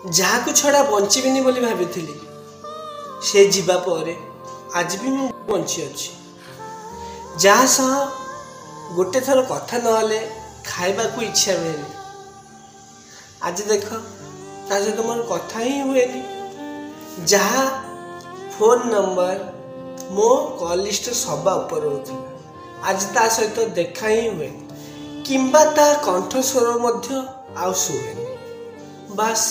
जहाँ को छड़ा बंचीबिनी बोली भाभी से जीवा पर आज भी मु बंची अच्छी जहाँ सह गोटे थर कथा नहले खाइबा को इच्छा हुए आज देख ता सहित मोर कथा ही हुए जहाँ फोन नंबर मो कॉल लिस्ट सभा ऊपर होता आज ता सहित देखा ही हुए किंबा ता कंठस्वर मध्य आउ शुए बास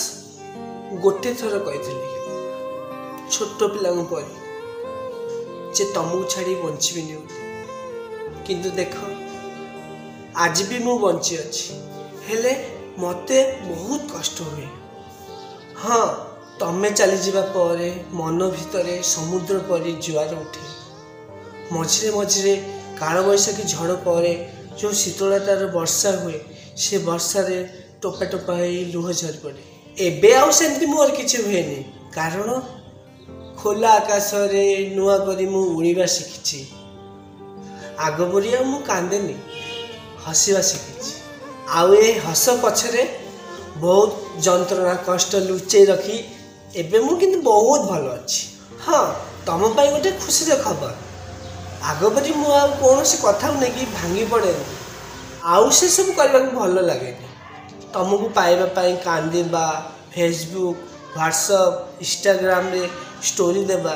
गोटे थर कही छोट पिला तुमको छाड़ी बंचीबिनी किंतु देख आज भी मु बंची अच्छी हेले मते बहुत कष्ट हुए। हाँ तमे चली जावा परे मन भितरे समुद्र परी जुआर उठे मझिरे मझिरे काल बैशाखी झड़ परे जो शीतलतार वर्षा हुए से वर्षा रे टोपा टोपा लुह झरी पड़े एबे आउ सेमती मोर किछि हुएनी कारण खोला आकाश रे नुआ करी मु उड़ीबा शिखिछि आग बुरिया मु कांदेनी हसीबा शिखिछि आउ ए हस पछरे बहुत जंत्रणा कष्ट लुचै रखी एबे मु किंतु बहुत भलो अछि। हाँ तम पाई गोटे खुशी खबर आग बरी मु आ कोनोसी कथा नै कि भांगी पड़े आउ से सब करबा भलो लागे तुमको पाइबा पाई कांदीबा फेसबुक व्हाट्सएप इंस्टाग्राम रे स्टोरी देबा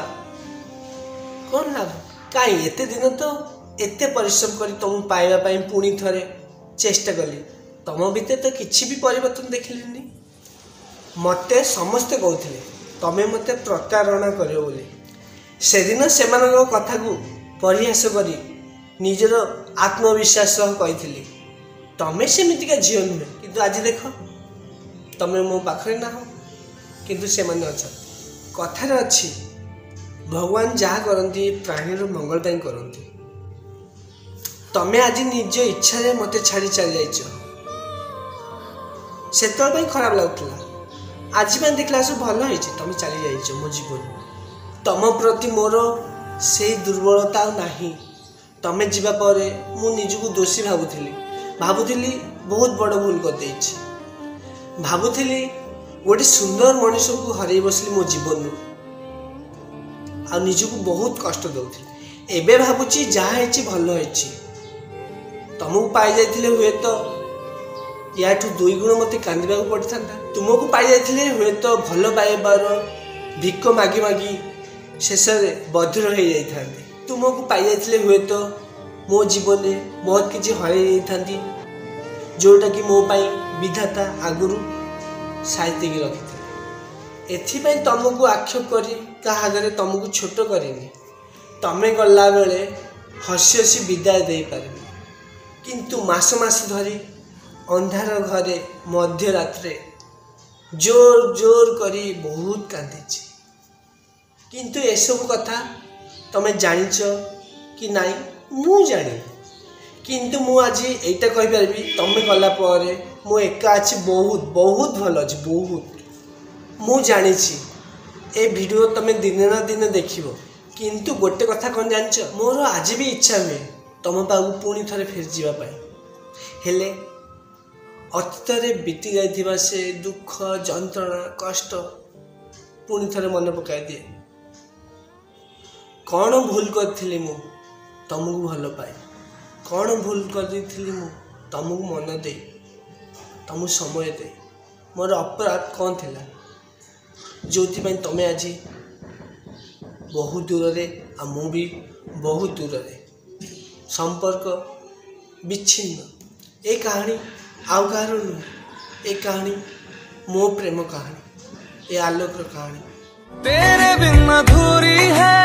कौन लाभ कहीं एते दिन तो एते परिश्रम करी तुम पाइबा पाई पुणी थरे चेष्टा कली तुम भितर तो किसी भी परिवर्तन देखिली मते समस्ते कहते तमें मते प्रतारणा करियो बोली से दिन से कथा को परिहास करी निजर आत्मविश्वास कही तमें सेमितिका झील नुहे किंतु आज देख तमें मो पाखरे ना हो किंतु से माने अच्छा कथार अच्छी भगवान जहाँ करती प्राणीर मंगल पाई करती तमें आज निज इच्छा रे मते छाड़ी चल जाइछ से खराब लगुला आज मैं देखला सब भल हो तुम चली जाइछ मो जीवन तम प्रति मोर से दुर्बलता नहीं तमें जीवा पर मु निजको दोषी भावुली बहुत बड़ भूल कर देछि भावुली गोटे सुंदर मनीष को हरई बसली मो जीवन आ निजको बहुत कष्ट दउथि एबे भाबुची जहाँ हेछि भल हेछि तुमको पाई जाइथिले हुए तो याठू दुई गुण मते कांदिबा को पड़ता तुमको पाई जाइथिले हुए तो भल पाइबार भिक मागी मागी शेष में बधिर हो जाइथांती तुमको पाई जाइथिले हुए तो मो जीवन में बहुत किसी हरई था जोटा कि मो पाई विधाता आगुरु साहित्य की रखी एथिपाई तुमको आक्षेप करी आगे तुमको छोट करनी तमें गला बेले हसी हसी विदाय दे पारे किंतु मास मास धरी अंधार घरे मध्य रात्रे जोर जोर करी बहुत कांदी किंतु एसबू कथा तमें जानिच कि नाई मु जानी किंतु मु आज एटा कहि परबी तमें गला परे मु एका अछि बहुत बहुत भल अछि बहुत मु जानी छी ए वीडियो तमें दिन ना दिन देखिबो किंतु गोटे कथा कोन जानछ मोर आज भी इच्छा हुए तम पागु पुणी थरे फेर जीवा पाई हेले अतीत रे बीती जाइथिबा से दुख जंत्रणा कष्ट पुणी थरे मन पकाई दिए कौन भूल करथिली मु तुमको भल पाए कौन भूल कर देथिली मु तुमको मन दे तुमको समय दे मोर अपराध कौन थिला जोथि पई तमे आज बहुत दूर रे आ मु भी बहुत दूर रे संपर्क विच्छिन्न ए कहानी आउ कहार नुहे ए कहानी मो प्रेम कहानी ए आलोक कहानी तेरे बिन अधूरी है।